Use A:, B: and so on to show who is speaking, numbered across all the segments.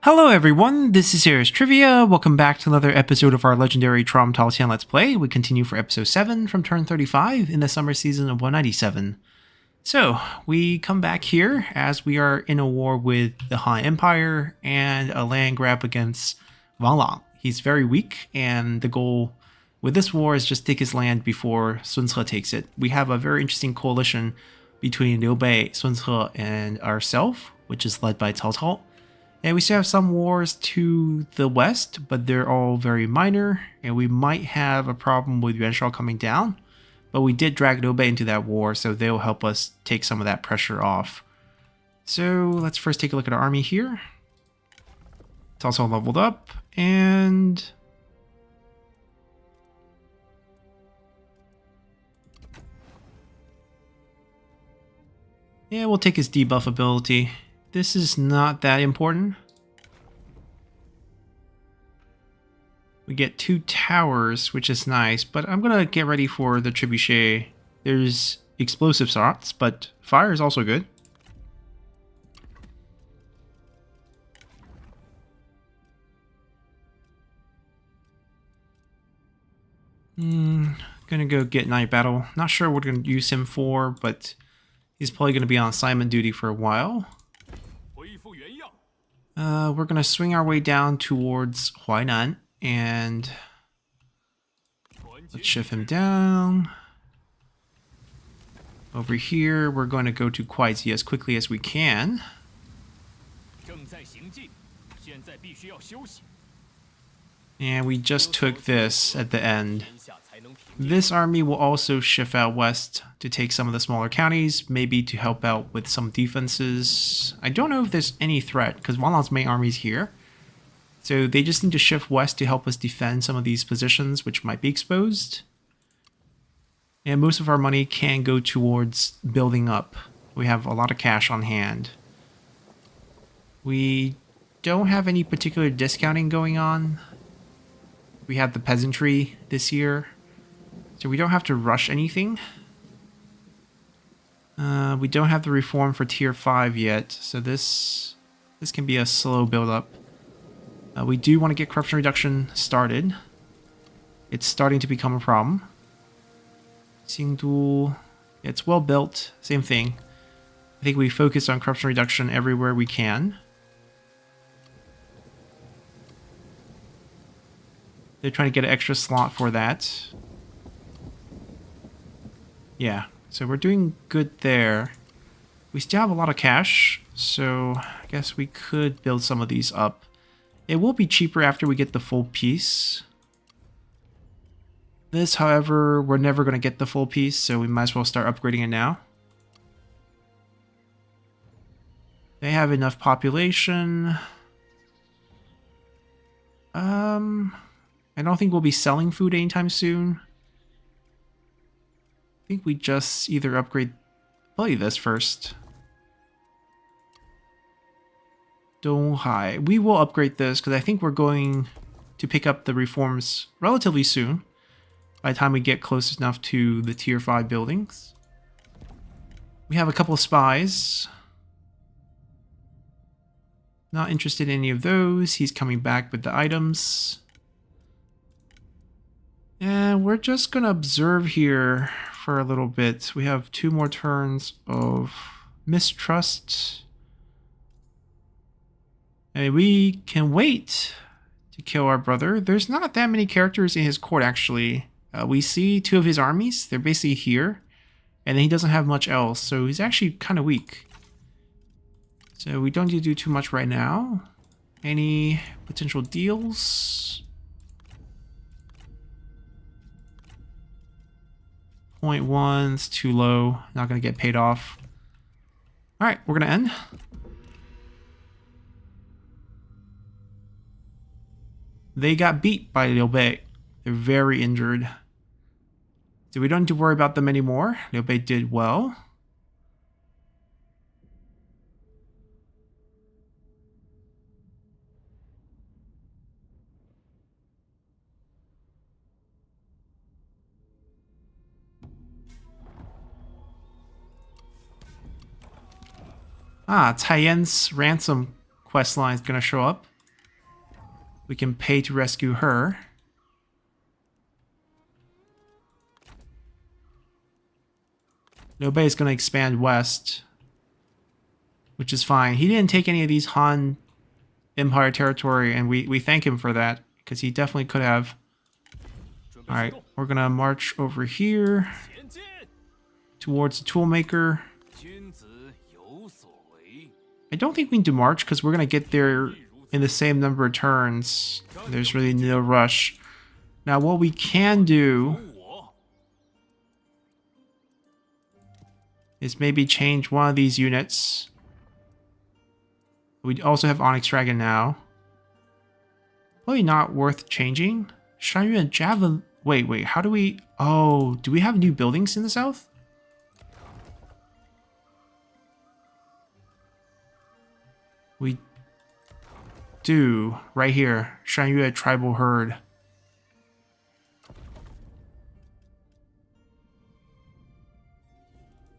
A: Hello everyone, this is Serious Trivia. Welcome back to another episode of our legendary TROM Tao Qian Let's Play. We continue for episode 7 from turn 35 in the summer season of 197. So, we come back here as we are in a war with the Han Empire and a land grab against Wang Lang. He's very weak and the goal with this war is just take his land before Sun Ce takes it. We have a very interesting coalition between Liu Bei, Sun Ce, and ourselves, which is led by Cao Cao. And we still have some wars to the west, but they're all very minor, and we might have a problem with Yuan Shao coming down. But we did drag Liu Bei into that war, so they'll help us take some of that pressure off. So let's first take a look at our army here. It's also leveled up, and yeah, we'll take his debuff ability. This is not that important. We get 2 towers, which is nice, but I'm gonna get ready for the trebuchet. There's explosive shots, but fire is also good. Gonna go get Night Battle. Not sure what we're gonna use him for, but he's probably gonna be on assignment duty for a while. We're gonna swing our way down towards Huainan and let's shift him down. Over here, we're going to go to Kuaiji as quickly as we can. And we just took this at the end. This army will also shift out west to take some of the smaller counties, maybe to help out with some defenses. I don't know if there's any threat, because Wang Lang's main army is here. So they just need to shift west to help us defend some of these positions, which might be exposed. And most of our money can go towards building up. We have a lot of cash on hand. We don't have any particular discounting going on. We have the peasantry this year, so we don't have to rush anything. We don't have the reform for tier 5 yet, so this can be a slow build up. We do want to get corruption reduction started. It's starting to become a problem. Xingdu, it's well built, same thing. I think we focus on corruption reduction everywhere we can. They're trying to get an extra slot for that. Yeah, so we're doing good there. We still have a lot of cash, so I guess we could build some of these up. It will be cheaper after we get the full piece. This, however, we're never going to get the full piece, so we might as well start upgrading it now. They have enough population. I don't think we'll be selling food anytime soon. I think we just either upgrade probably this first. Donghai. We will upgrade this because I think we're going to pick up the reforms relatively soon. By the time we get close enough to the tier 5 buildings. We have a couple of spies. Not interested in any of those. He's coming back with the items. And we're just going to observe here for a little bit. We have 2 more turns of mistrust. And we can wait to kill our brother. There's not that many characters in his court, actually. We see 2 of his armies. They're basically here. And then he doesn't have much else. So he's actually kind of weak. So we don't need to do too much right now. Any potential deals? 0.1 is too low. Not going to get paid off. Alright, we're going to end. They got beat by Liu Bei. They're very injured. So we don't need to worry about them anymore. Liu Bei did well. Cai Yan's ransom quest line is going to show up. We can pay to rescue her. Nobody's going to expand west, which is fine. He didn't take any of these Han Empire territory, and we thank him for that, because he definitely could have. Alright, we're going to march over here towards the toolmaker. I don't think we need to march, because we're going to get there in the same number of turns. There's really no rush. Now, what we can do is maybe change one of these units. We also have Onyx Dragon now. Probably not worth changing. Shangyuan Javelin. Wait, how do we... Oh, do we have new buildings in the south? We do. Right here. Shangyue Tribal Herd.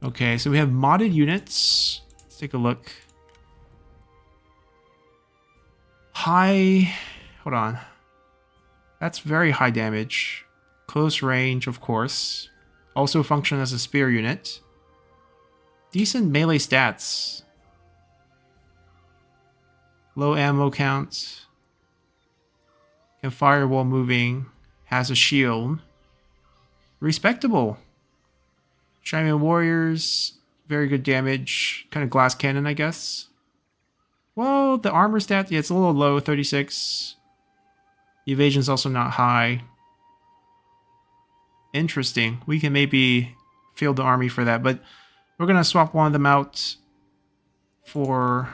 A: Okay, so we have modded units. Let's take a look. High... Hold on. That's very high damage. Close range, of course. Also function as a spear unit. Decent melee stats. Low ammo count. Can fire while moving. Has a shield. Respectable. Shaman Warriors. Very good damage. Kind of glass cannon, I guess. Well, the armor stat, yeah, it's a little low, 36. The evasion's also not high. Interesting. We can maybe field the army for that, but we're going to swap one of them out for...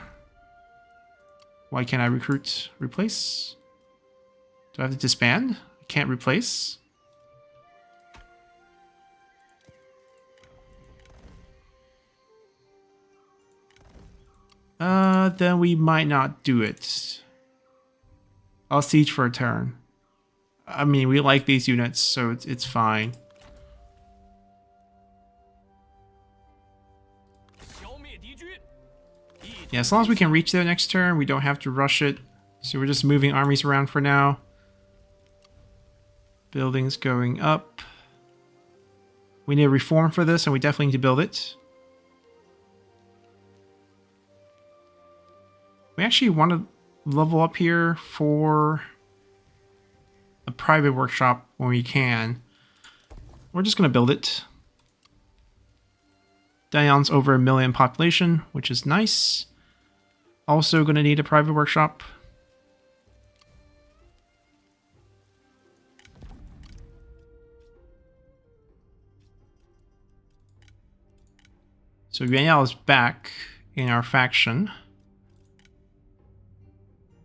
A: Why can't I recruit? Replace? Do I have to disband? I can't replace. Then we might not do it. I'll siege for a turn. I mean, we like these units, so it's fine. Yeah, as long as we can reach there next turn, we don't have to rush it. So we're just moving armies around for now. Buildings going up. We need a reform for this, and we definitely need to build it. We actually want to level up here for a private workshop when we can. We're just going to build it. Dion's over 1 million population, which is nice. Also going to need a private workshop. So Yuanyao is back in our faction.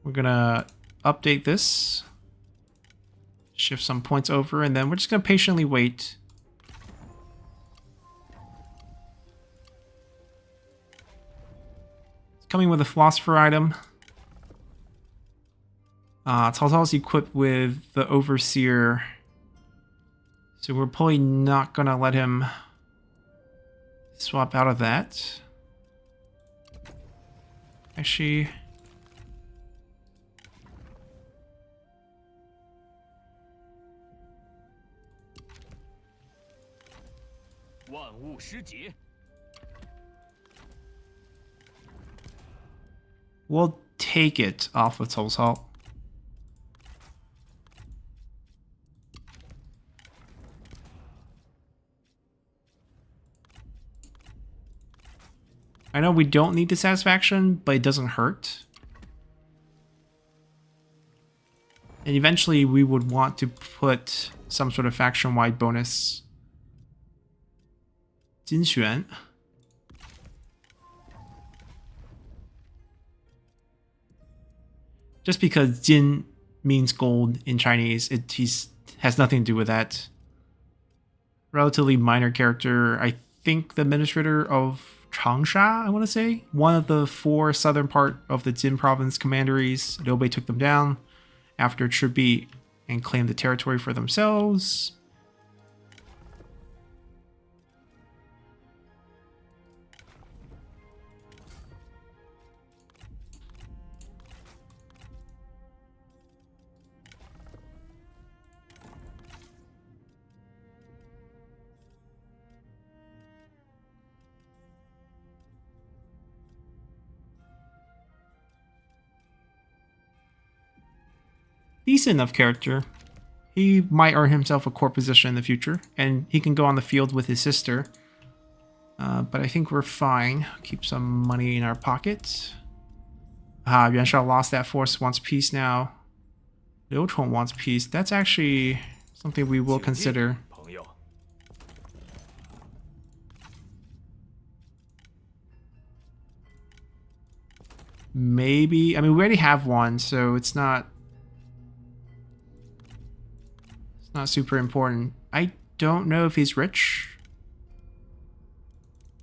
A: We're going to update this. Shift some points over, and then we're just going to patiently wait. It's coming with a philosopher item. Cao Cao is equipped with the overseer. So we're probably not going to let him swap out of that. Actually... We'll take it off of Cao Cao. I know we don't need the satisfaction, but it doesn't hurt. And eventually we would want to put some sort of faction-wide bonus. Jinxuan. Just because Jin means gold in Chinese, it has nothing to do with that. Relatively minor character. I think the administrator of Changsha, I want to say. One of the 4 southern part of the Jin province commanderies. Liu Bei took them down after Chibi and claimed the territory for themselves. decent enough character. He might earn himself a court position in the future, and he can go on the field with his sister. But I think we're fine. Keep some money in our pockets. Yuan Shao lost that force, wants peace now. Liu Chong wants peace. That's actually something we will consider. Maybe. I mean, we already have one, so it's not super important. I don't know if he's rich.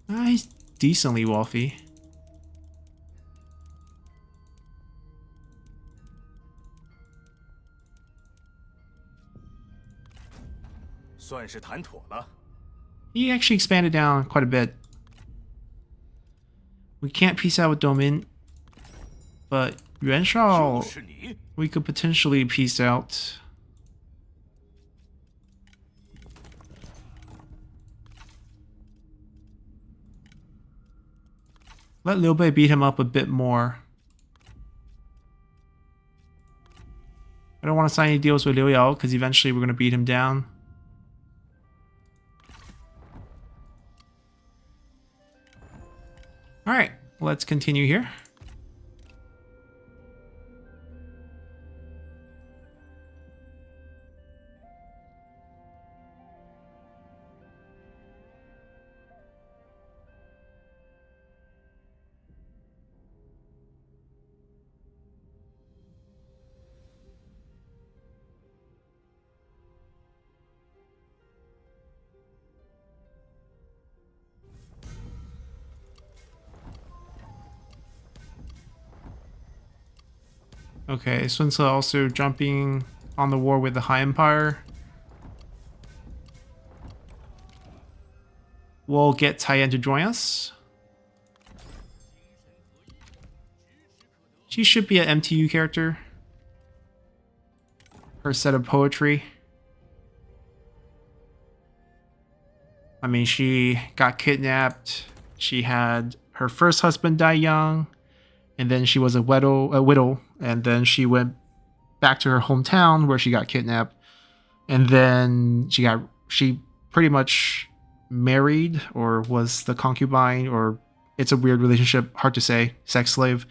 A: He's decently wealthy. He actually expanded down quite a bit. We can't peace out with Domin, but Yuan Shao, we could potentially peace out. Let Liu Bei beat him up a bit more. I don't want to sign any deals with Liu Yao because eventually we're going to beat him down. Alright, let's continue here. Okay, Sun Ce also jumping on the war with the High Empire. We'll get Taiyan to join us. She should be an MTU character. Her set of poetry. I mean, she got kidnapped. She had her first husband die young. And then she was a widow, and then she went back to her hometown where she got kidnapped. And then she pretty much married, or was the concubine, or it's a weird relationship, hard to say, sex slave,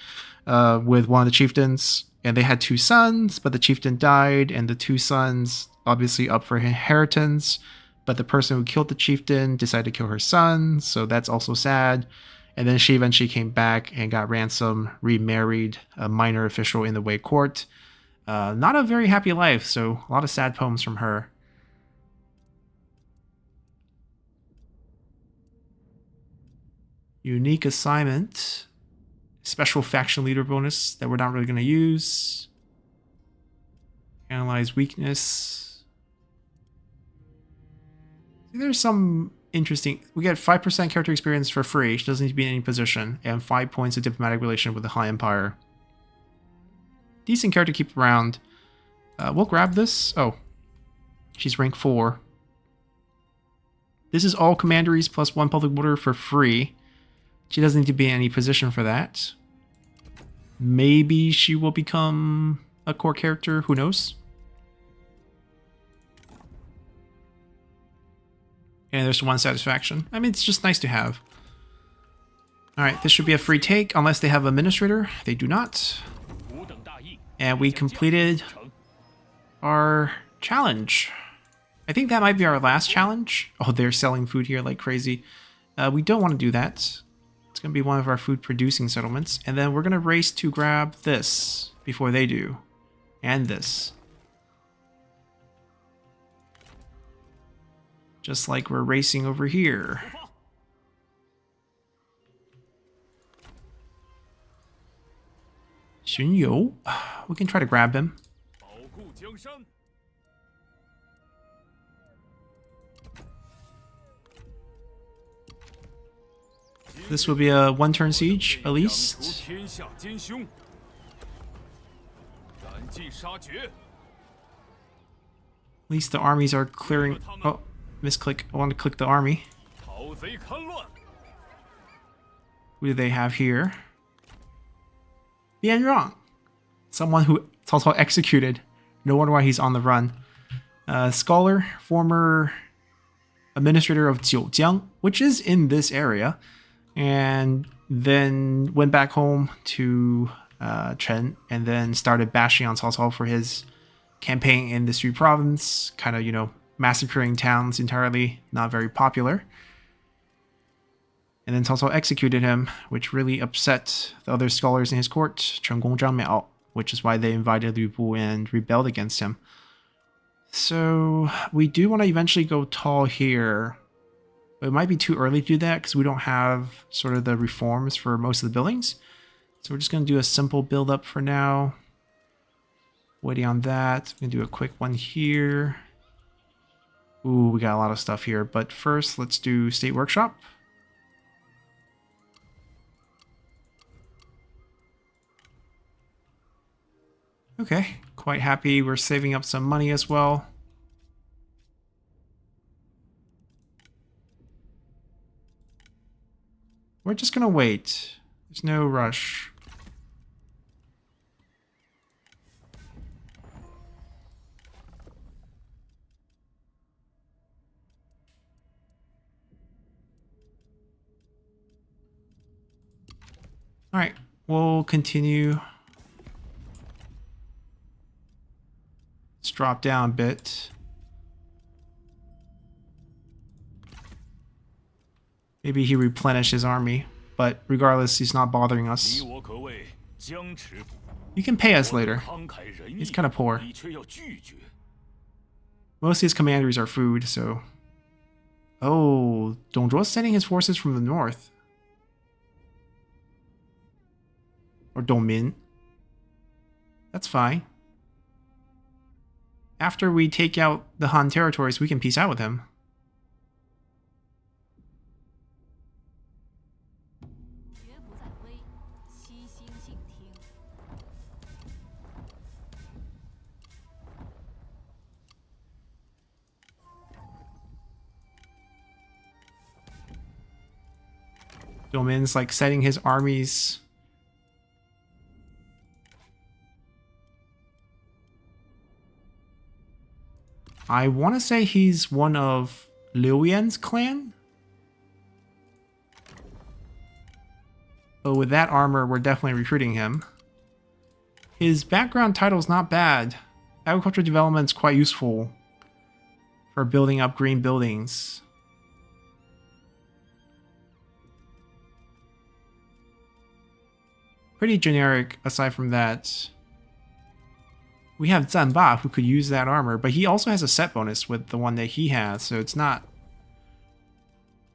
A: with one of the chieftains. And they had 2 sons, but the chieftain died, and the 2 sons obviously up for inheritance. But the person who killed the chieftain decided to kill her son, so that's also sad. And then she eventually came back and got ransom, remarried a minor official in the Wei court. Not a very happy life, so a lot of sad poems from her. Unique assignment. Special faction leader bonus that we're not really going to use. Analyze weakness. There's some interesting. We get 5% character experience for free. She doesn't need to be in any position. And 5 points of diplomatic relation with the High Empire. Decent character to keep around. We'll grab this. Oh. She's rank 4. This is all commanderies plus 1 public order for free. She doesn't need to be in any position for that. Maybe she will become a core character. Who knows? And there's 1 satisfaction. I mean, it's just nice to have. Alright, this should be a free take, unless they have administrator. They do not. And we completed our challenge. I think that might be our last challenge. Oh, they're selling food here like crazy. We don't want to do that. It's going to be one of our food producing settlements. And then we're going to race to grab this before they do. And this. Just like we're racing over here. Xun You. We can try to grab him. This will be a 1-turn siege, at least. At least the armies are clearing. Oh, misclick. I want to click the army. Who do they have here? Bian Rong. Someone who Cao Cao executed No wonder why he's on the run. Scholar, former administrator of Jiang, which is in this area, and then went back home to Chen, and then started bashing on Cao Cao for his campaign in this Three Province, kind of, you know, massacring towns entirely, not very popular. And then Cao Cao executed him, which really upset the other scholars in his court, Chenggong Zhang Miao, which is why they invited Liu Bu and rebelled against him. So we do want to eventually go tall here, but it might be too early to do that because we don't have sort of the reforms for most of the buildings. So we're just going to do a simple build up for now. Waiting on that. I'm going to do a quick one here. Ooh, we got a lot of stuff here. But first, let's do State Workshop. Okay, quite happy. We're saving up some money as well. We're just gonna wait. There's no rush. All right, we'll continue. Let's drop down a bit. Maybe he replenished his army, but regardless, he's not bothering us. You can pay us later. He's kind of poor. Most of his commanders are food, so... Oh, Dongzhuo's sending his forces from the north. Or Dongmin. That's fine. After we take out the Han territories, we can peace out with him. Dongmin's like setting his armies. I want to say he's one of Liu Yan's clan. But with that armor, we're definitely recruiting him. His background title's not bad. Agricultural development's quite useful for building up green buildings. Pretty generic aside from that. We have Zanba who could use that armor, but he also has a set bonus with the one that he has, so it's not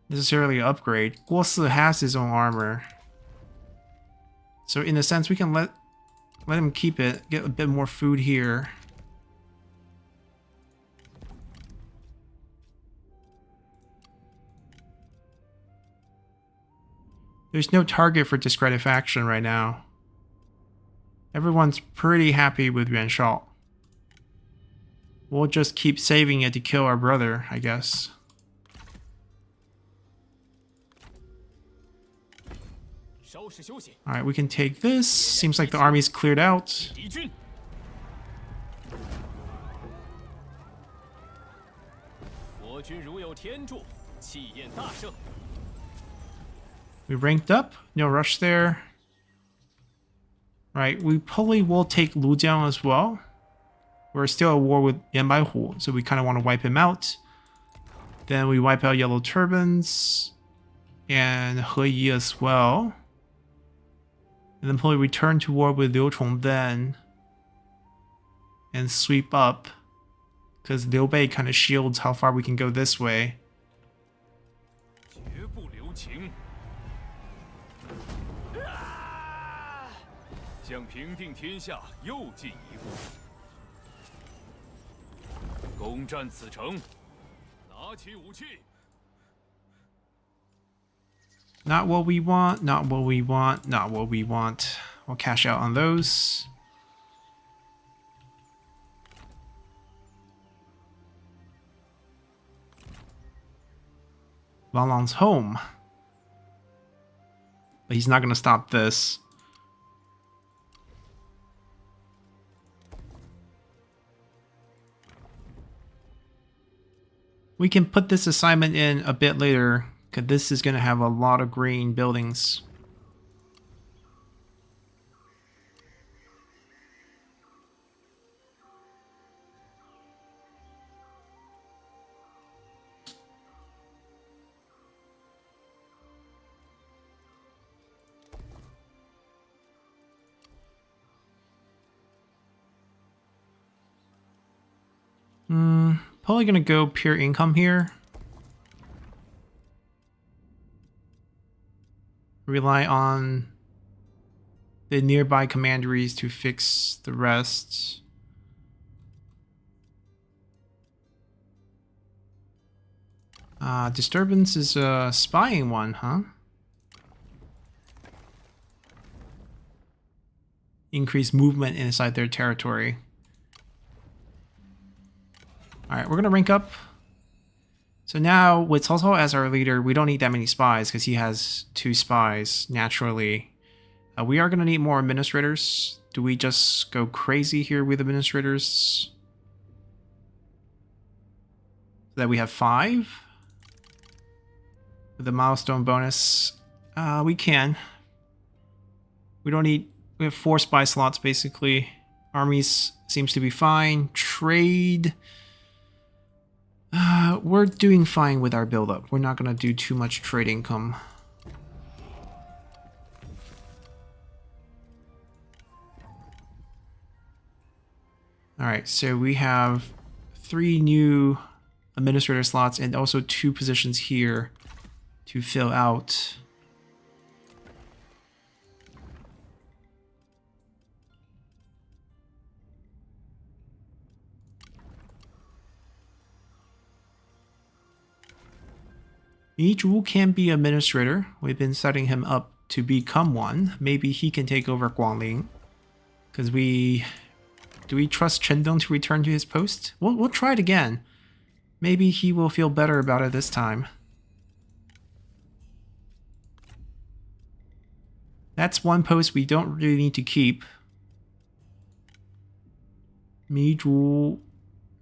A: necessarily an upgrade. Guo Si has his own armor. So in a sense, we can let him keep it, get a bit more food here. There's no target for discredit faction right now. Everyone's pretty happy with Yuan Shao. We'll just keep saving it to kill our brother, I guess. Alright, we can take this. Seems like the army's cleared out. We ranked up. No rush there. Right, we probably will take Lujiang as well. We're still at war with Yan Baihu, so we kind of want to wipe him out. Then we wipe out Yellow Turbans and He Yi as well. And then probably return to war with Liu Chong then. And sweep up. Because Liu Bei kind of shields how far we can go this way. Not what we want, not what we want, not what we want. We'll cash out on those. Wang Lang's home. But he's not going to stop this. We can put this assignment in a bit later, because this is going to have a lot of green buildings. Probably going to go pure income here. Rely on the nearby commanderies to fix the rest. Disturbance is a spying one, huh? Increase movement inside their territory. Alright, we're going to rank up. So now, with Cao Cao as our leader, we don't need that many spies because he has 2 spies, naturally. We are going to need more administrators. Do we just go crazy here with administrators? So that we have 5? With the milestone bonus. We can. We don't need... We have 4 spy slots, basically. Armies seems to be fine. Trade... we're doing fine with our buildup. We're not going to do too much trade income. Alright, so we have 3 new administrator slots and also 2 positions here to fill out. Zhu can be administrator. We've been setting him up to become one. Maybe he can take over Guangling. Because do we trust Chengdong to return to his post? We'll try it again. Maybe he will feel better about it this time. That's one post we don't really need to keep. Zhu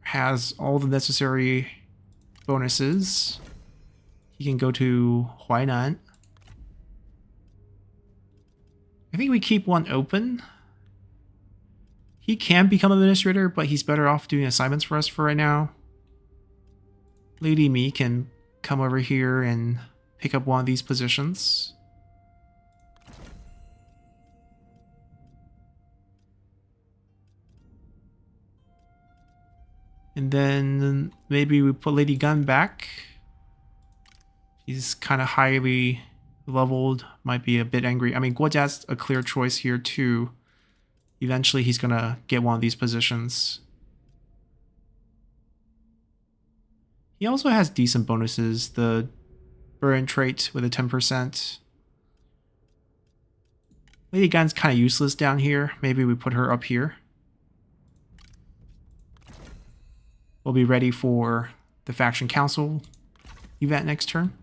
A: has all the necessary bonuses. He can go to Huainan. I think we keep one open. He can become administrator, but he's better off doing assignments for us for right now. Lady Mi can come over here and pick up one of these positions. And then maybe we put Lady Gun back. He's kind of highly leveled, might be a bit angry. I mean, Guojia's a clear choice here too. Eventually he's gonna get one of these positions. He also has decent bonuses. The burn trait with a 10%. Lady Gan's kind of useless down here. Maybe we put her up here. We'll be ready for the Faction Council event next turn.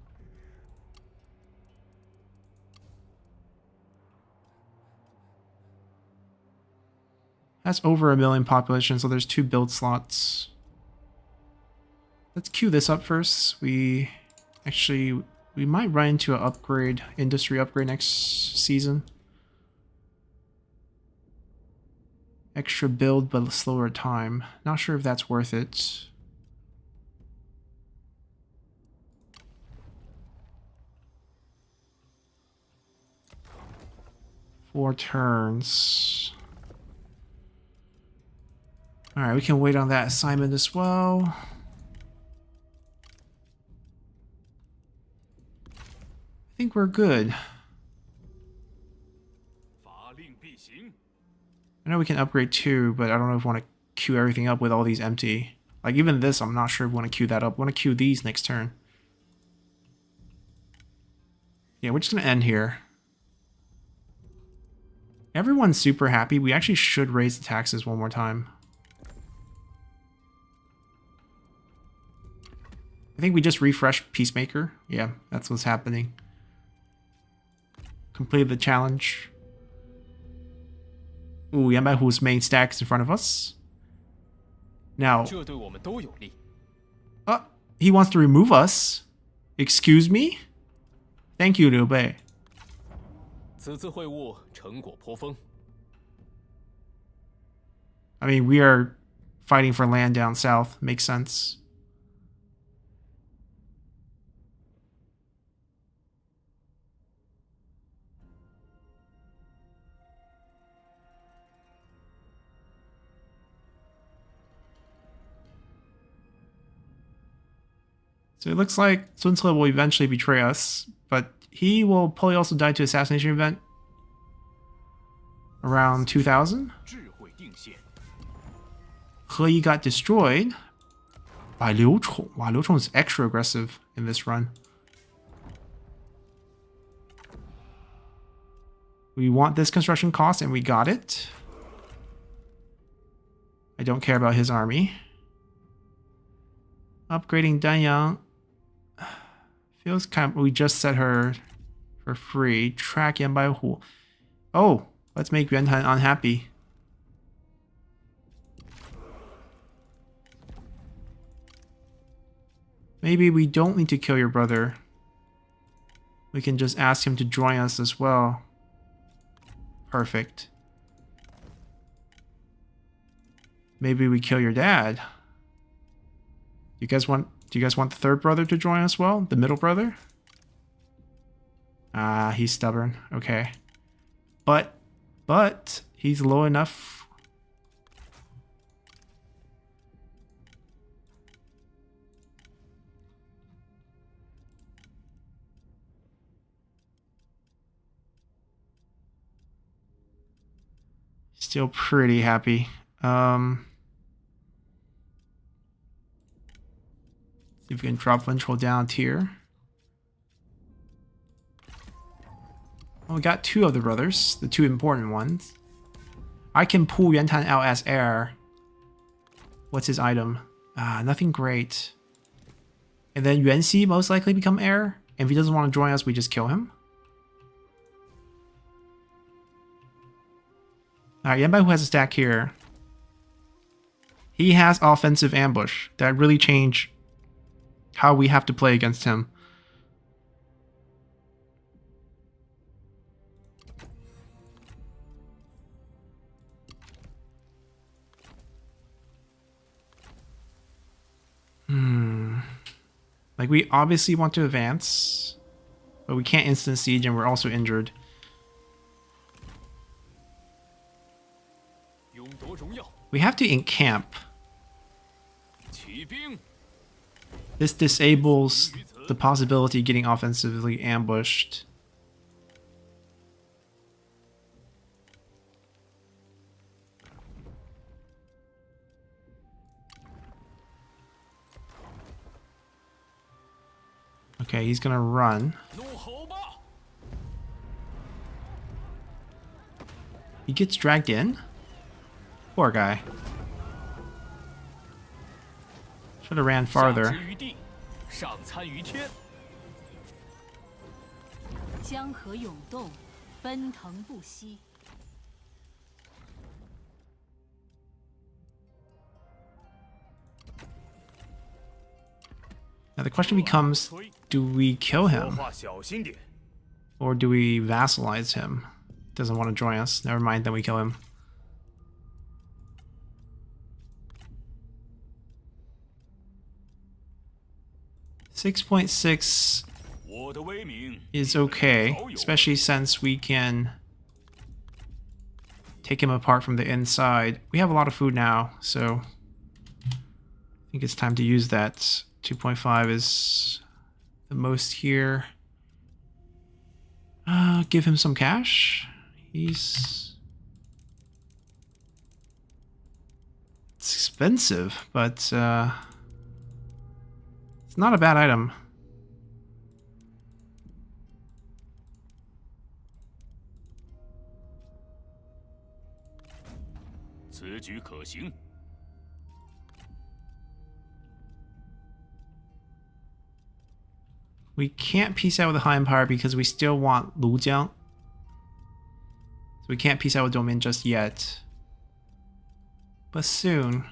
A: That's over 1 million population, so there's 2 build slots. Let's queue this up first. We might run into an upgrade, industry upgrade next season. Extra build, but slower time. Not sure if that's worth it. Four turns. Alright, we can wait on that assignment as well. I think we're good. I know we can upgrade too, but I don't know if we want to queue everything up with all these empty. Like even this, I'm not sure if we want to queue that up. We want to queue these next turn. Yeah, we're just going to end here. Everyone's super happy. We actually should raise the taxes one more time. I think we just refreshed Peacemaker. Yeah, that's what's happening. Completed the challenge. Ooh, Yamahu's main stack is in front of us. Now, he wants to remove us. Excuse me? Thank you, Liu Bei.
B: 此次会晤成果颇丰。
A: I mean, we are fighting for land down south. Makes sense. So it looks like Sun Ce will eventually betray us, but he will probably also die to assassination event around 2000. He Yi got destroyed by Liu Chong. Wow, Liu Chong is extra aggressive in this run. We want this construction cost, and we got it. I don't care about his army. Upgrading Danyang. Feels kind of, we just set her for free. Track Yan Bai Hu. Oh, let's make Yuan Han unhappy. Maybe we don't need to kill your brother. We can just ask him to join us as well. Perfect. Maybe we kill your dad. Do you guys want the third brother to join as well? The middle brother? Ah, he's stubborn. Okay. But he's low enough. Still pretty happy. See if we can drop control down tier. Well, we got two of the brothers, the two important ones. I can pull Yuan Tan out as heir. What's his item? Nothing great. And then Yuan Xi most likely become heir. And if he doesn't want to join us, we just kill him. Alright, Yan Bai Hu has a stack here. He has offensive ambush. That really changed how we have to play against him. Like, we obviously want to advance, but we can't instant siege and we're also injured. We have to encamp. This disables the possibility of getting offensively ambushed. Okay, he's gonna run. He gets dragged in? Poor guy. Should have ran farther. Now the question becomes, do we kill him? Or do we vassalize him? Doesn't want to join us. Never mind, then we kill him. .6 is okay, especially since we can take him apart from the inside. We have a lot of food now, so I think it's time to use that. 2.5 is the most here. Give him some cash. It's expensive, but it's not a bad item. We can't peace out with the High Empire because we still want Lujiang. So we can't peace out with Domain just yet. But soon.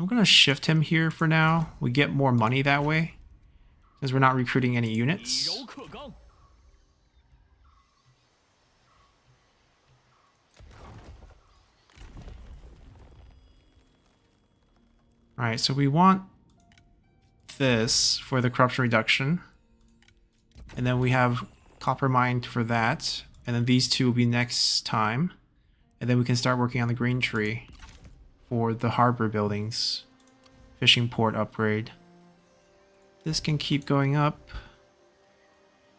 A: I'm going to shift him here for now. We get more money that way, because we're not recruiting any units. Alright, so we want this for the corruption reduction. And then we have copper mined for that. And then these two will be next time. And then we can start working on the green tree for the harbor buildings. Fishing port upgrade. This can keep going up.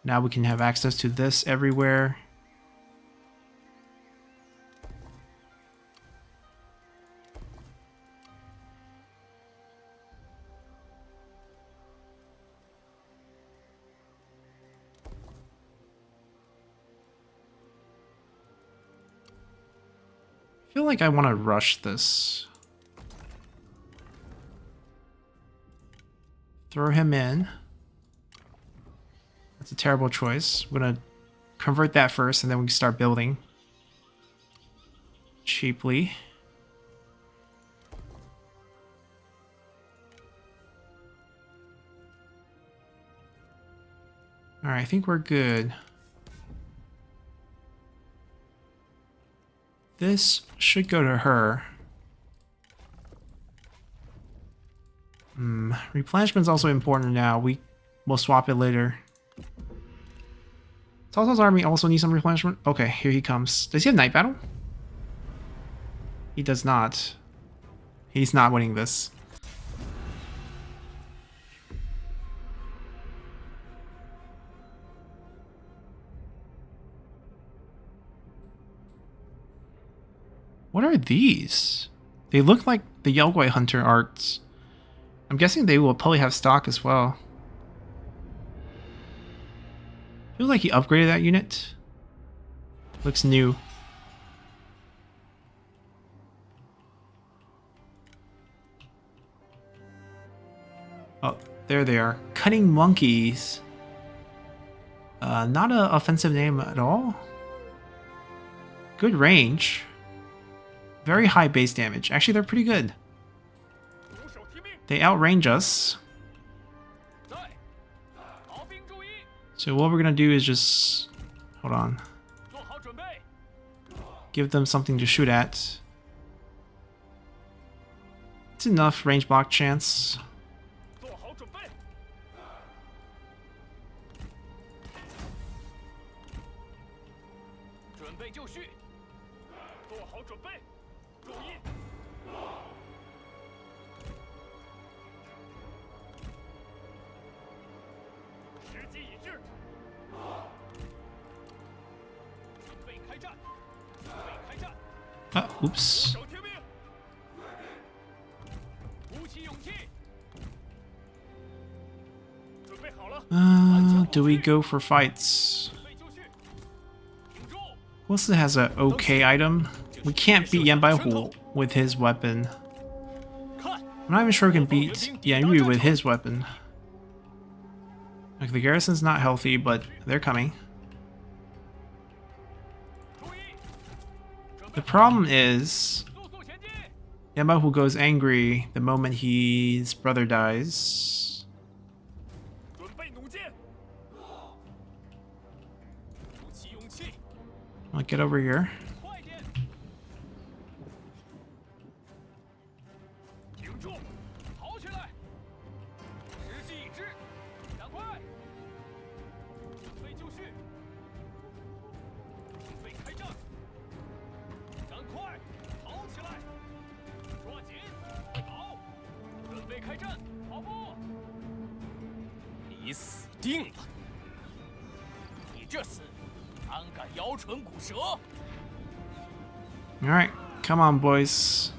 A: Now we can have access to this everywhere. I feel like I want to rush this. Throw him in. That's a terrible choice. I'm going to convert that first and then we can start building cheaply. Alright, I think we're good. This should go to her. Replenishment's also important now. We'll swap it later. Cao Cao's army also needs some replenishment. Okay, here he comes. Does he have night battle? He does not. He's not winning this. What are these? They look like the Yaogui Hunter arts. I'm guessing they will probably have stock as well. Feels like he upgraded that unit. Looks new. Oh, there they are. Cunning monkeys. Not an offensive name at all. Good range. Very high base damage. Actually, they're pretty good. They outrange us. So what we're gonna do is just... Hold on. Give them something to shoot at. It's enough range block chance. Oops. Do we go for fights? Wilson has an okay item. We can't beat Yan Baihu with his weapon. I'm not even sure we can beat Yan Yu with his weapon. Like, the garrison's not healthy, but they're coming. The problem is Yan Baihu goes angry the moment his brother dies. I'll get over here. Alright, come on, boys.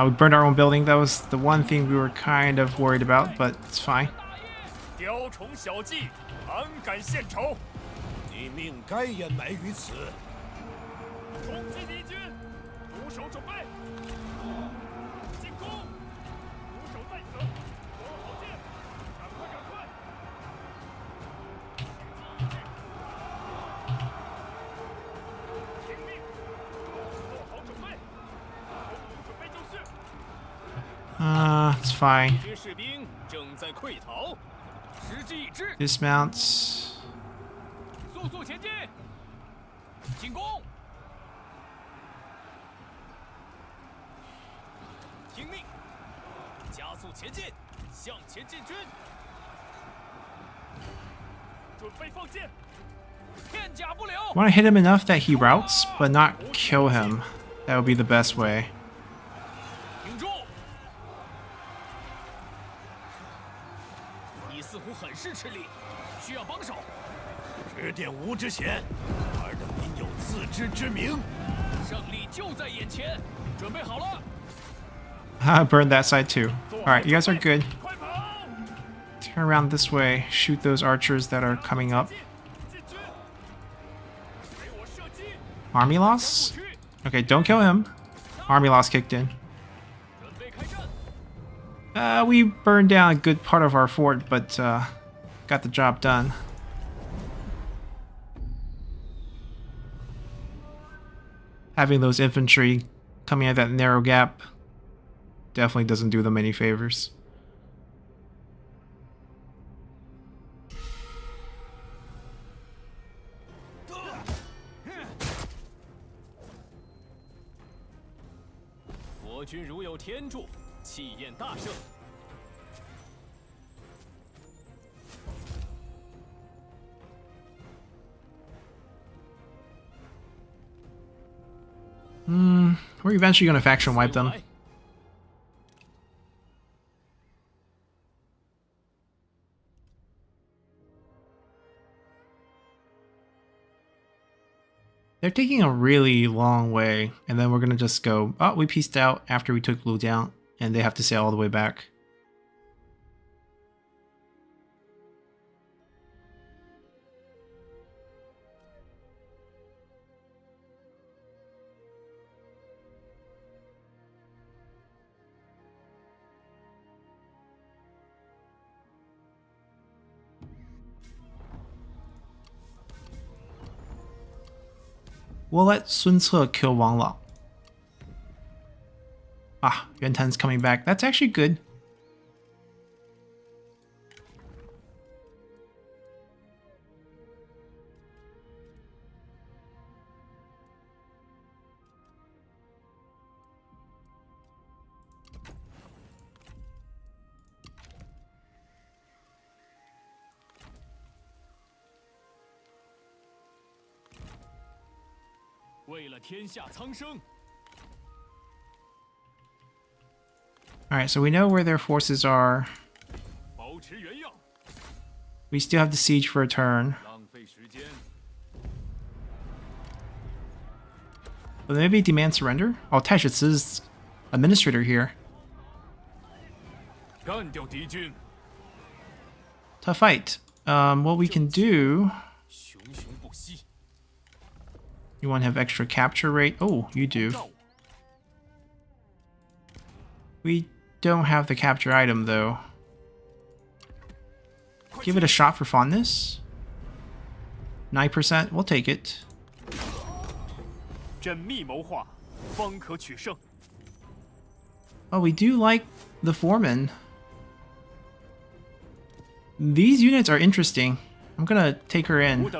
A: We burned our own building. That was the one thing we were kind of worried about, but it's fine.
B: 雕虫小技，安敢献丑？
C: 你命该掩埋于此。
B: 冲击敌军，弩手准备，进攻！弩手在此，左好剑，赶快赶快！听命，做好准备，准备就绪。
A: It's fine.
B: 敌军士兵正在溃逃，时机已至，
A: Dismounts.
B: 速速前进，进攻！听命，加速前进，向前进军，准备放箭，片甲不留。
A: Want to hit him enough that he routes, but not kill him. That would be the best way.
B: 挺住！你似乎很是吃力，需要帮手。
C: 指点吾之贤，尔等应有自知之明。
B: 胜利就在眼前，准备好了。
A: Burn that side too. Alright, you guys are good.
B: 快跑！
A: Turn around this way. Shoot those archers that are coming up.
B: 进军！给我射击！
A: Army loss? Okay, don't kill him. Army loss kicked in.
B: 准备开战！
A: We burned down a good part of our fort, but got the job done. Having those infantry coming at that narrow gap definitely doesn't do them any favors. We're eventually going to faction wipe them. They're taking a really long way, and then we're going to just go, oh, we pieced out after we took Blue down, and they have to sail all the way back. We'll let Sun Ce kill Wang Lao. Ah, Yuan Tan's coming back. That's actually good. Alright, so we know where their forces are. We still have the siege for a turn. But maybe demand surrender? Oh, Taishitsu's administrator here. Tough fight. What we can do... You want to have extra capture rate? Oh, you do. We don't have the capture item, though. Give it a shot for fondness. 9%, we'll take it. Oh, we do like the foreman. These units are interesting. I'm gonna take her in.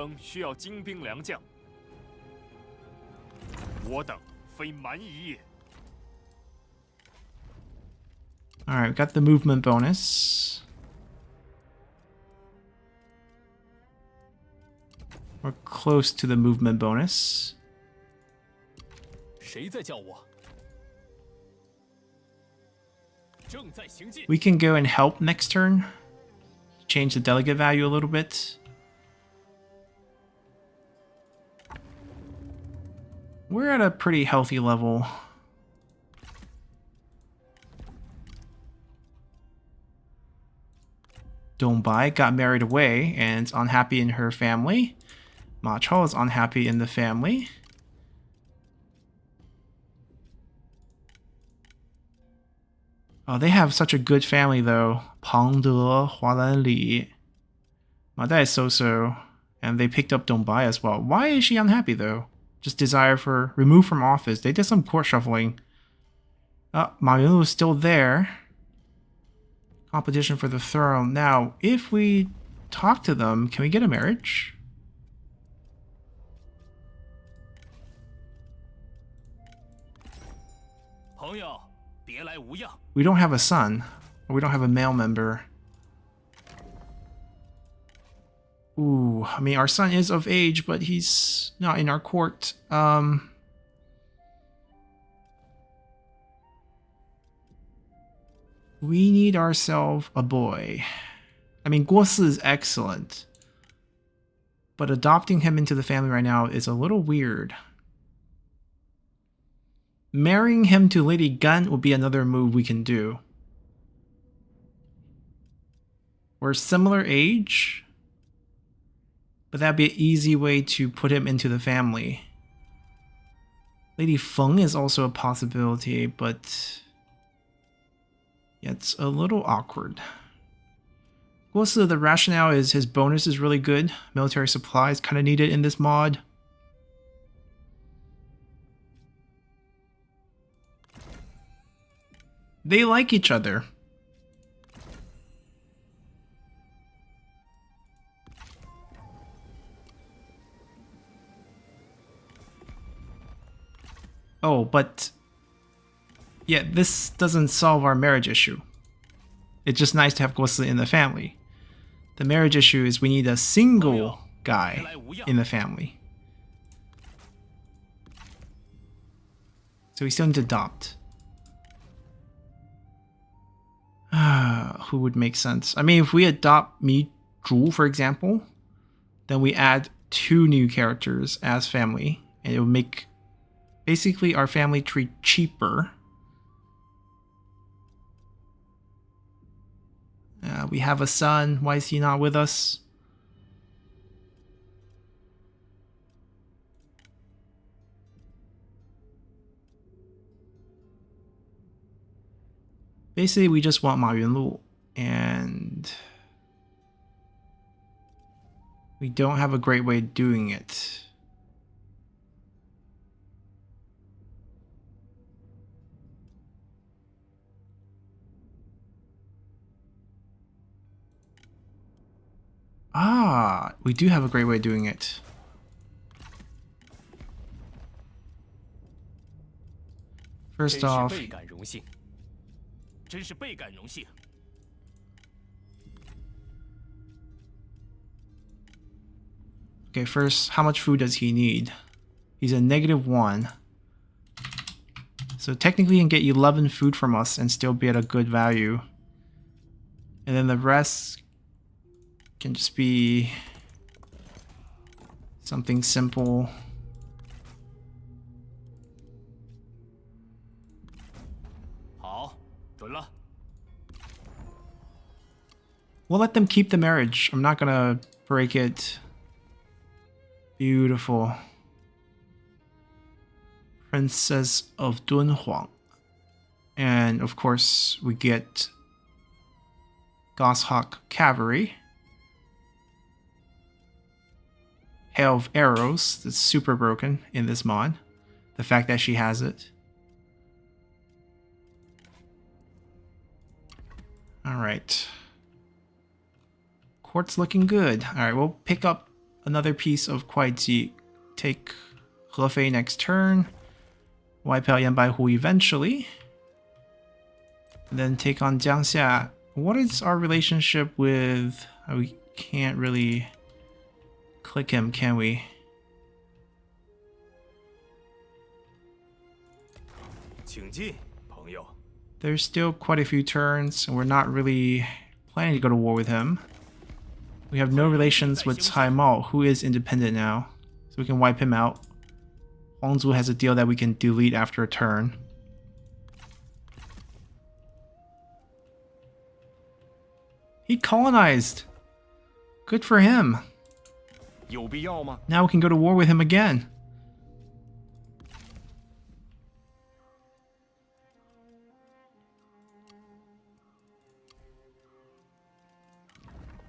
A: Alright, we got the movement bonus. We're close to the movement bonus. We can go and help next turn. Change the delegate value a little bit. We're at a pretty healthy level. Dongbai got married away and is unhappy in her family. Ma Chao is unhappy in the family. Oh, they have such a good family though. Pang De, Hualan Li. Ma Dai is so-so. And they picked up Dongbai as well. Why is she unhappy though? Just desire for removed from office. They did some court shuffling. Oh, Ma Yunlu is still there. Competition for the throne. Now, if we talk to them, can we get a marriage? We don't have a son, or we don't have a male member. Ooh, I mean, our son is of age, but he's not in our court. We need ourselves a boy. I mean, Guo Si is excellent, but adopting him into the family right now is a little weird. Marrying him to Lady Gan would be another move we can do. We're similar age, but that'd be an easy way to put him into the family. Lady Feng is also a possibility, but yeah, it's a little awkward. Also, the rationale is his bonus is really good. Military supplies kind of needed in this mod. They like each other. Oh, but yeah, this doesn't solve our marriage issue. It's just nice to have Guo Si in the family. The marriage issue is we need a single guy in the family. So we still need to adopt. Who would make sense? I mean, if we adopt Mi Zhu, for example, then we add 2 new characters as family, and it would make basically our family tree cheaper. We have a son. Why is he not with us? Basically, we just want Ma Yunlu, and we don't have a great way of doing it. Ah, we do have a great way of doing it. First off, okay, first, how much food does he need? He's a -1. So technically he can get 11 food from us and still be at a good value. And then the rest can just be something simple. We'll let them keep the marriage. I'm not gonna break it. Beautiful. Princess of Dunhuang. And of course we get Goshawk Cavalry. Hail of Arrows, that's super broken in this mod. The fact that she has it. Alright. Court's looking good. Alright, we'll pick up another piece of Kuaiji. Take Hefei next turn. Wipe out Yanbaihu eventually. And then take on Jiangxia. What is our relationship with... Oh, we can't really click him, can we? There's still quite a few turns, and we're not really planning to go to war with him. We have no relations with Cai Mao, who is independent now, so we can wipe him out. Huangzu has a deal that we can delete after a turn. He colonized. Good for him.
B: 有必要吗？
A: Now we can go to war with him again.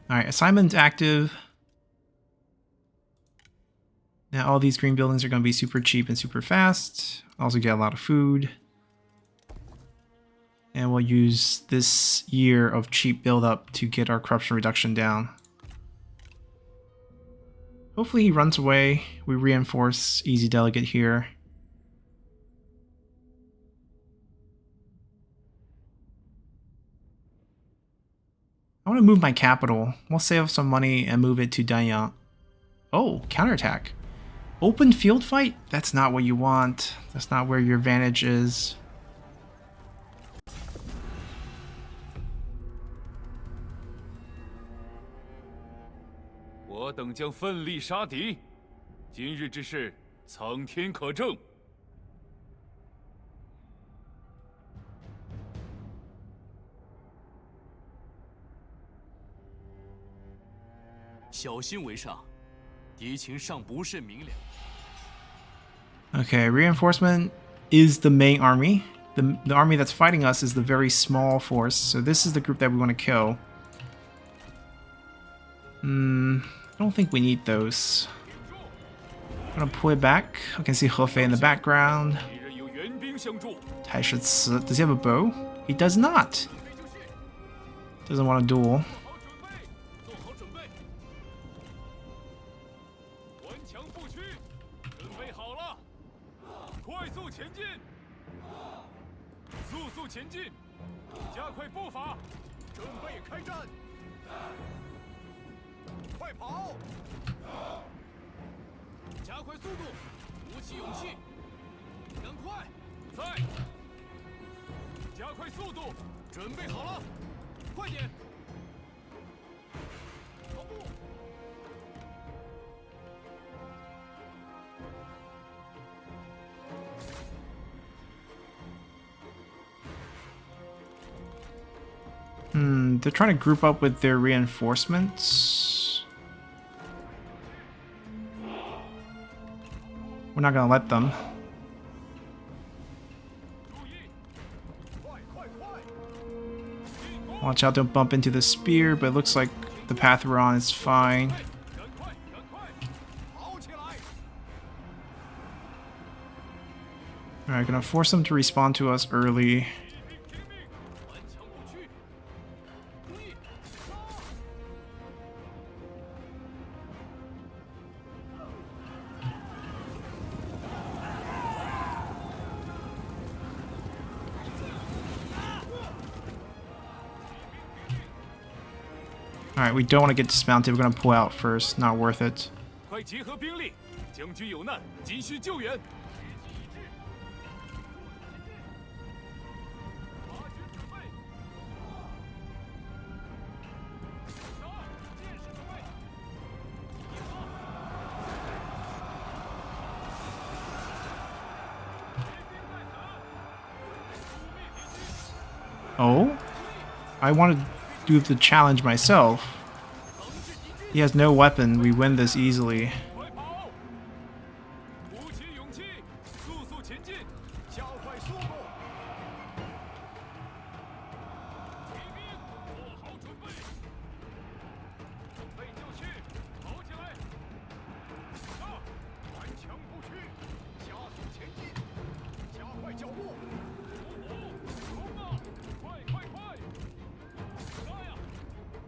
A: Alright, assignment's active. Now all these green buildings are going to be super cheap and super fast. Also get a lot of food. And we'll use this year of cheap build-up to get our corruption reduction down. Hopefully he runs away. We reinforce easy delegate here. I want to move my capital. We'll save some money and move it to Danyang. Oh, counterattack. Open field fight? That's not what you want. That's not where your advantage is.
B: "我等将奋力杀敌，今日之事，苍天可证。"
C: 小心为上，敌情尚不甚明了。
A: Okay, reinforcement is the main army. The army that's fighting us is the very small force, so this is the group that we want to kill. I don't think we need those. I'm gonna pull it back. I can see Hefei in the background.
B: 敌人有援兵相助，
A: Taishi, does he have a bow? He does not. Doesn't want a duel.
B: 做好准备，顽强不屈，准备好了，快速前进，速速前进，加快步伐，准备开战，快跑，加快速度，鼓起勇气，赶快，在，加快速度，准备好了，快点。 跑步。
A: They're trying to group up with their reinforcements. We're not gonna let them. Watch out, don't bump into the spear, but it looks like the path we're on is fine. Alright, gonna force them to respawn to us early. Alright, we don't want to get dismounted. We're going to pull out first. Not worth it.
B: 快集合兵力，将军有难，急需救援。马军准备，杀！箭士准备，一发。敌兵在此，覆灭敌军。
A: Oh? I want to do the challenge myself. He has no weapon. We win this easily.
B: 快跑！鼓起勇气，速速前进，加快速度。骑兵做好准备，准备就绪，跑起来！杀！顽强不屈，加速前进，加快脚步。冲啊！快快快！杀呀！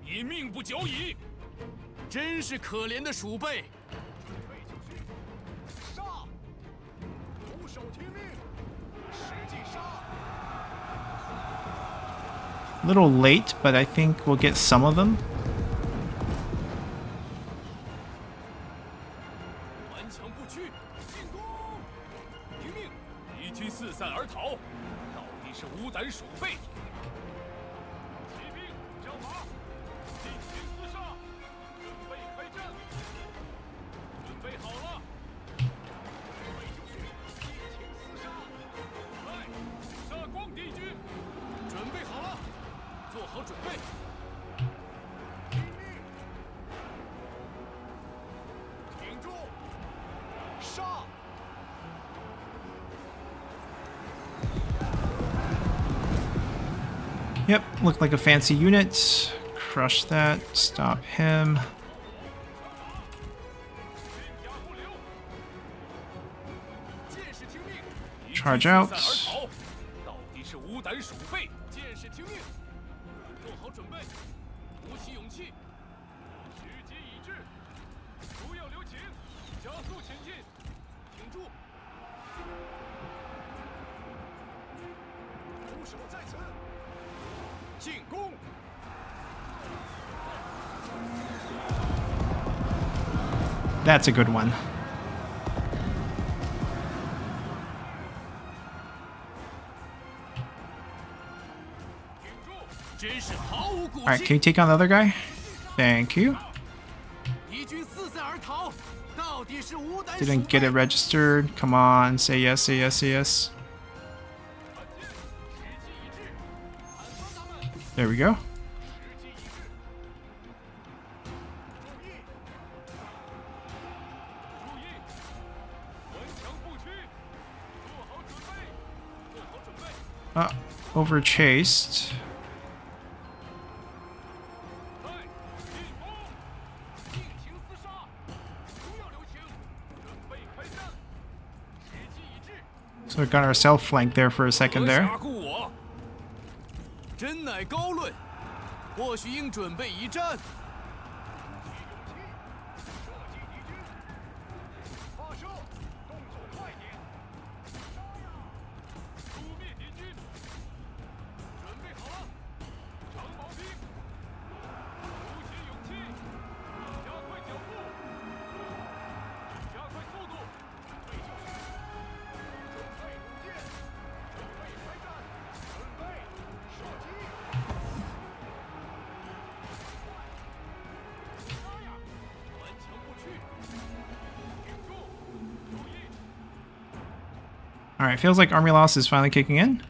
B: 你命不久矣。
C: 真是可怜的鼠辈！杀！俯首听命，使劲杀！
A: A little late, but I think we'll get some of them.
B: 顽强不屈，进攻！听命！敌军四散而逃，到底是无胆鼠辈！骑兵上马，进行厮杀！ 准备开战！准备好了！准备就绪，激情厮杀！来，杀光敌军！准备好了，做好准备！
A: Yep, looked like a fancy unit. Crush that. Stop him. Charge out.
B: 到底是无胆鼠辈，剑士听命，做好准备，鼓起勇气，时机已至，不要留情，加速前进，挺住。出手在此，进攻！
A: That's a good one. Alright, can you take on the other guy? Thank you. Didn't get it registered. Come on, say yes, say yes, say yes. There we go. Over chased. So we got ourselves flanked there for a second there.
B: 真乃高论，或许应准备一战。发射，动作快点！扑灭敌军！准备好了，长矛兵！鼓起勇气，加快脚步，加快速度，对就是。准备舞剑，准备开战，准备射击！
A: Alright, feels like army loss is finally kicking in.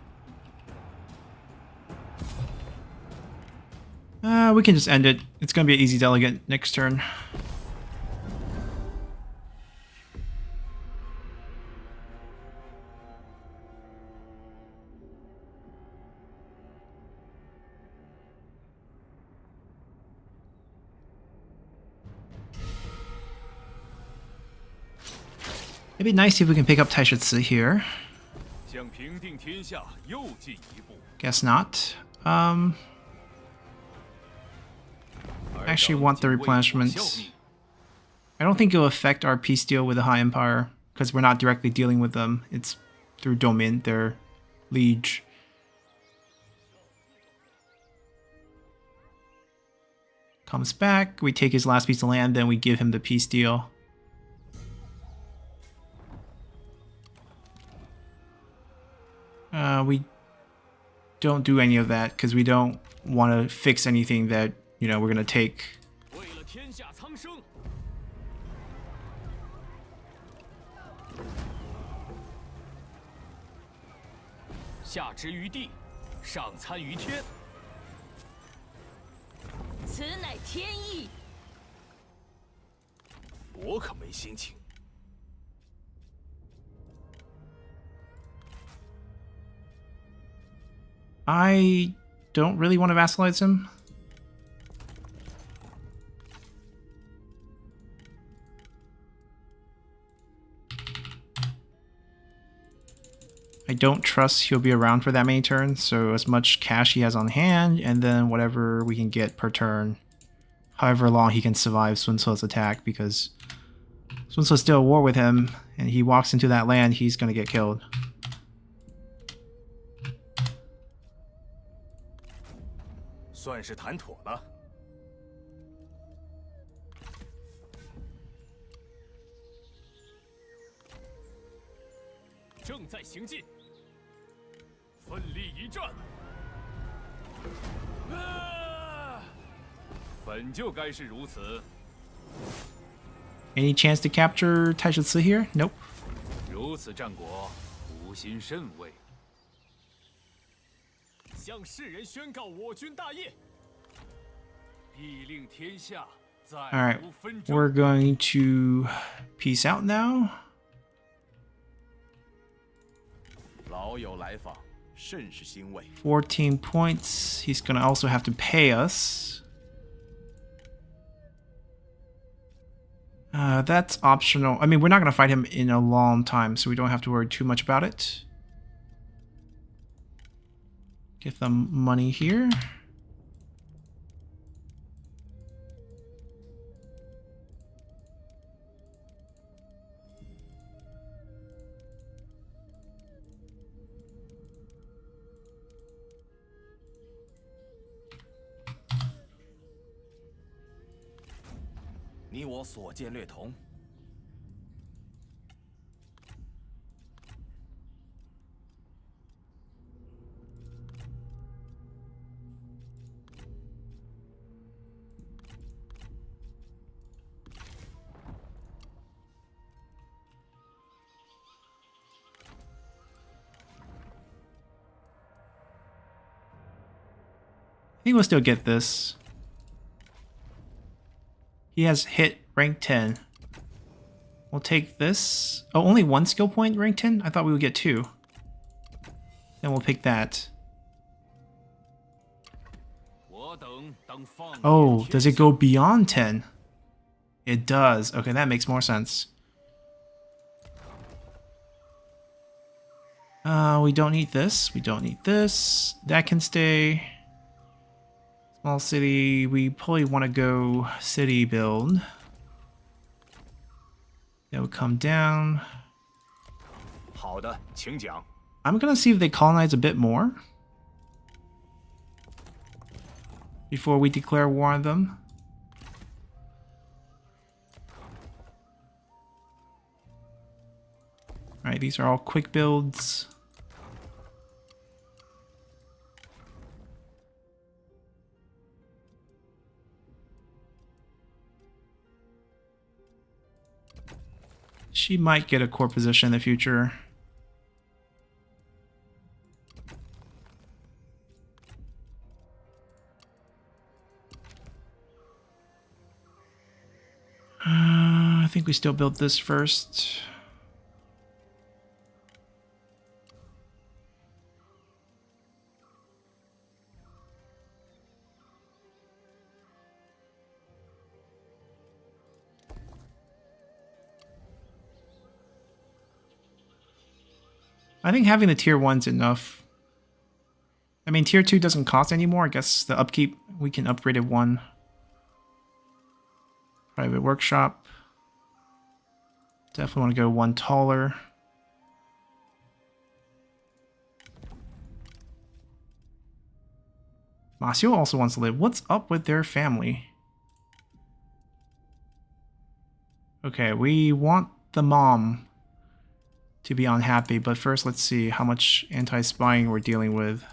A: We can just end it. It's going to be an easy delegate next turn. It'd be nice if we can pick up Taishitsu here. Guess not. I actually want the replenishment. I don't think it'll affect our peace deal with the High Empire, because we're not directly dealing with them. It's through Domin, their liege. Comes back, we take his last piece of land, then we give him the peace deal. We don't do any of that because we don't want to fix anything that, you know, we're going to take. I don't really want to vassalize him. I don't trust he'll be around for that many turns, so as much cash he has on hand, and then whatever we can get per turn. However long he can survive Sun Tzu's attack, because Sun Tzu's still at war with him, and he walks into that land, he's going to get killed.
C: 算是谈妥了。
B: 正在行进，奋力一战。本就该是如此。
A: Any chance to capture Taishitsu here? Nope.
B: 如此战果，吾心甚慰。 向世人宣告我军大业，必令天下再无纷争。
A: We're going to peace out now.
C: 老友来访，甚是欣慰。
A: 14 points. He's gonna also have to pay us. That's optional. I mean, we're not gonna fight him in a long time, so we don't have to worry too much about it. Give them money here.
C: 你我所见略同。
A: I think we'll still get this. He has hit rank 10. We'll take this. Oh, only one skill point rank 10? I thought we would get 2. Then we'll pick that. Oh, does it go beyond 10? It does. Okay, that makes more sense. We don't need this. We don't need this. That can stay. Small city. We probably want to go city build. That would come down.
C: 好的，请讲。
A: I'm gonna see if they colonize a bit more before we declare war on them. Alright, these are all quick builds. She might get a core position in the future. I think we still build this first. I think having the tier 1's enough. I mean, tier 2 doesn't cost anymore. I guess the upkeep, we can upgrade it 1. Private workshop. Definitely want to go 1 taller. Masio also wants to live. What's up with their family? Okay, we want the mom to be unhappy, but first let's see how much anti-spying we're dealing with.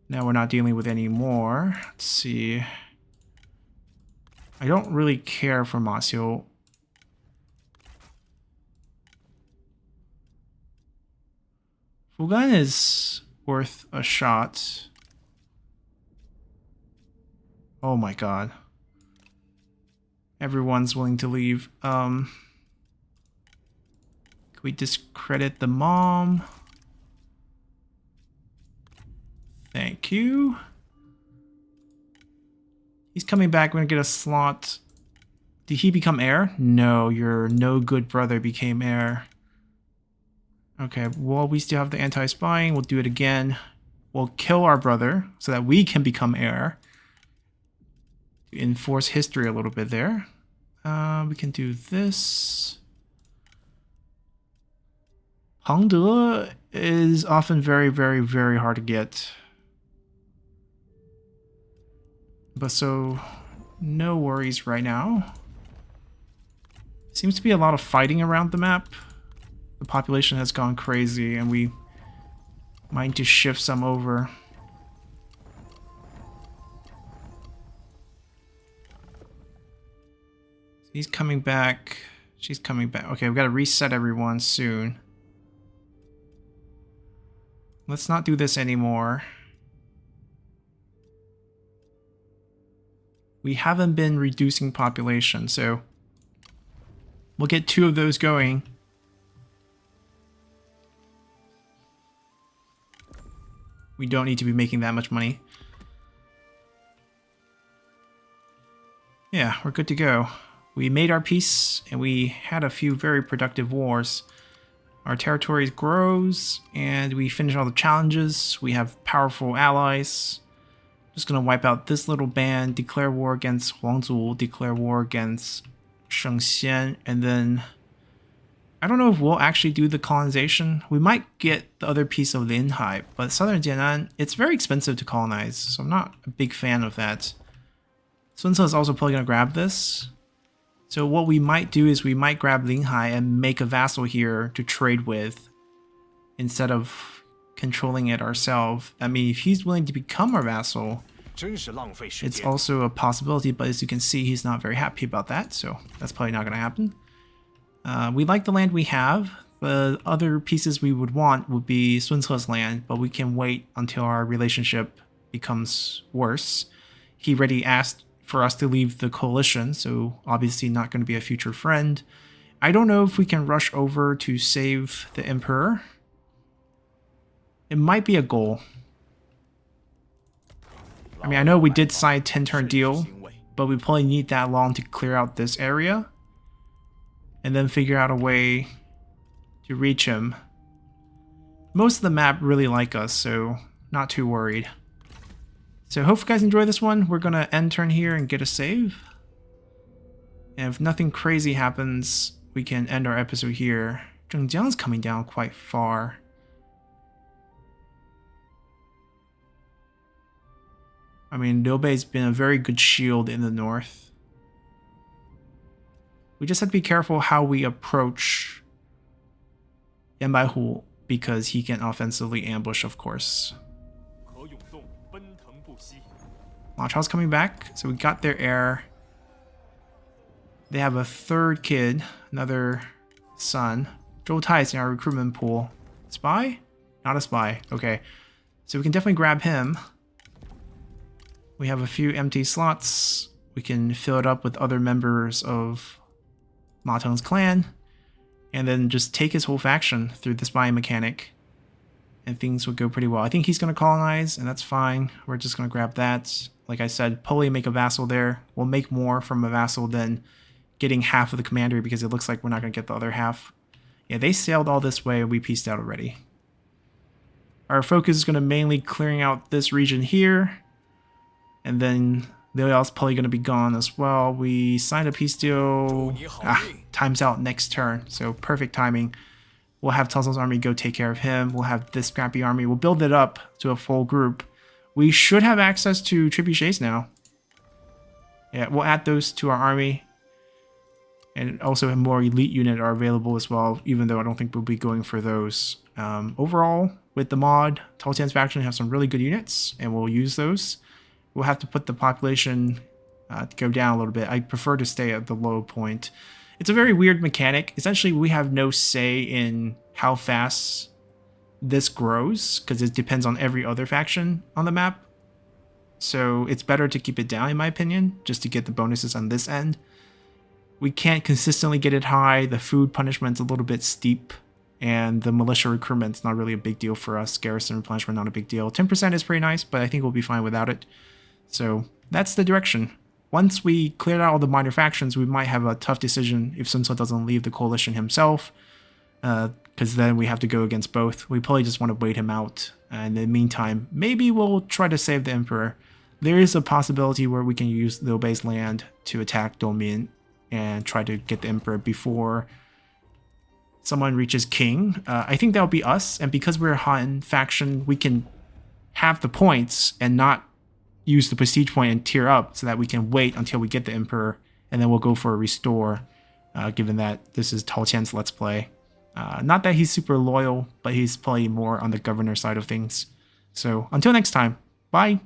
A: Now we're not dealing with any more. Let's see. I don't really care for Masio. Fugan is worth a shot. Oh my god. Everyone's willing to leave. Can we discredit the mom? Thank you. He's coming back. We're gonna get a slot. Did he become heir? No, your no good brother became heir. Okay, well, we still have the anti-spying. We'll do it again. We'll kill our brother so that we can become heir. Enforce history a little bit there. We can do this. Hangde is often very, very, very hard to get. But so, no worries right now. Seems to be a lot of fighting around the map. The population has gone crazy and we might need to shift some over. He's coming back. She's coming back. Okay, we've got to reset everyone soon. Let's not do this anymore. We haven't been reducing population, so we'll get 2 of those going. We don't need to be making that much money. Yeah, we're good to go. We made our peace, and we had a few very productive wars. Our territory grows, and we finish all the challenges. We have powerful allies. Just gonna wipe out this little band, declare war against Huangzu, declare war against Shengxian, and then I don't know if we'll actually do the colonization. We might get the other piece of Linhai, but southern Jianan, it's very expensive to colonize, so I'm not a big fan of that. Sun Ce is also probably gonna grab this. So what we might do is we might grab Linhai and make a vassal here to trade with instead of controlling it ourselves. I mean, if he's willing to become our vassal, it's also a possibility, but as you can see, he's not very happy about that, so that's probably not going to happen. We like the land we have. The other pieces we would want would be Sun Ce's land, but we can wait until our relationship becomes worse. He already asked for us to leave the coalition, so obviously not going to be a future friend. I don't know if we can rush over to save the Emperor. It might be a goal. I mean, I know we did sign a 10-turn deal, but we probably need that long to clear out this area and then figure out a way to reach him. Most of the map really like us, so not too worried. So hope you guys enjoy this one. We're going to end turn here and get a save. And if nothing crazy happens, we can end our episode here. Zhengjiang's coming down quite far. I mean, Liu Bei's been a very good shield in the north. We just have to be careful how we approach Yan Baihu because he can offensively ambush, of course. Ma Chao's coming back, so we got their heir. They have a third kid, another son. Zhou Tai is in our recruitment pool. Spy? Not a spy. Okay. So we can definitely grab him. We have a few empty slots. We can fill it up with other members of Ma Teng's clan. And then just take his whole faction through the spy mechanic. And things would go pretty well. I think he's going to colonize, and that's fine. We're just going to grab that. Like I said, probably make a vassal there. We'll make more from a vassal than getting half of the commandery because it looks like we're not going to get the other half. Yeah, they sailed all this way. We pieced out already. Our focus is going to mainly clearing out this region here. And then the oil's probably going to be gone as well. We signed a peace deal. Time's out next turn. So perfect timing. We'll have Cao Cao's army go take care of him. We'll have this scrappy army. We'll build it up to a full group. We should have access to trebuchets now. Yeah, we'll add those to our army. And also a more elite unit are available as well, even though I don't think we'll be going for those. Overall, with the mod, Tao Qian's faction have some really good units, and we'll use those. We'll have to put the population to go down a little bit. I prefer to stay at the low point. It's a very weird mechanic. Essentially, we have no say in how fast this grows, because it depends on every other faction on the map. So it's better to keep it down, in my opinion, just to get the bonuses on this end. We can't consistently get it high. The food punishment's a little bit steep, and the militia recruitment's not really a big deal for us. Garrison replenishment, not a big deal. 10% is pretty nice, but I think we'll be fine without it. So that's the direction. Once we clear out all the minor factions, we might have a tough decision if Sun Ce doesn't leave the coalition himself, because then we have to go against both. We probably just want to wait him out. And in the meantime, maybe we'll try to save the Emperor. There is a possibility where we can use Liu Bei's land to attack Domin and try to get the Emperor before someone reaches King. I think that'll be us, and because we're a Han faction, we can have the points and not use the prestige point and tier up, so that we can wait until we get the Emperor, and then we'll go for a restore, given that this is Tao Qian's Let's Play. Not that he's super loyal, but he's probably more on the governor side of things. So until next time, bye!